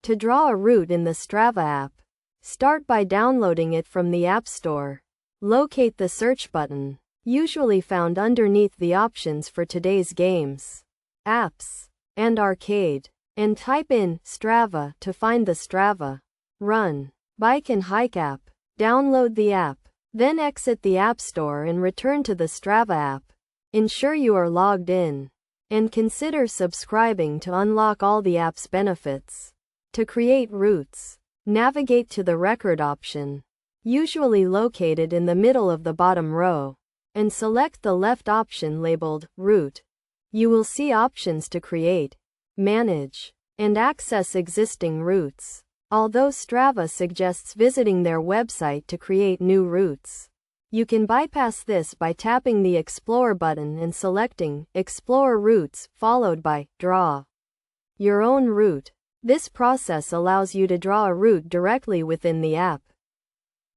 To draw a route in the Strava app, start by downloading it from the App Store. Locate the search button, usually found underneath the options for today's games, apps, and arcade, and type in Strava to find the Strava, Run, Bike and Hike app. Download the app, then exit the App Store and return to the Strava app. Ensure you are logged in, and consider subscribing to unlock all the app's benefits. To create routes, navigate to the Record option, usually located in the middle of the bottom row, and select the left option labeled Route. You will see options to create, manage, and access existing routes, although Strava suggests visiting their website to create new routes. You can bypass this by tapping the Explore button and selecting Explore Routes followed by Draw your own route. This process allows you to draw a route directly within the app.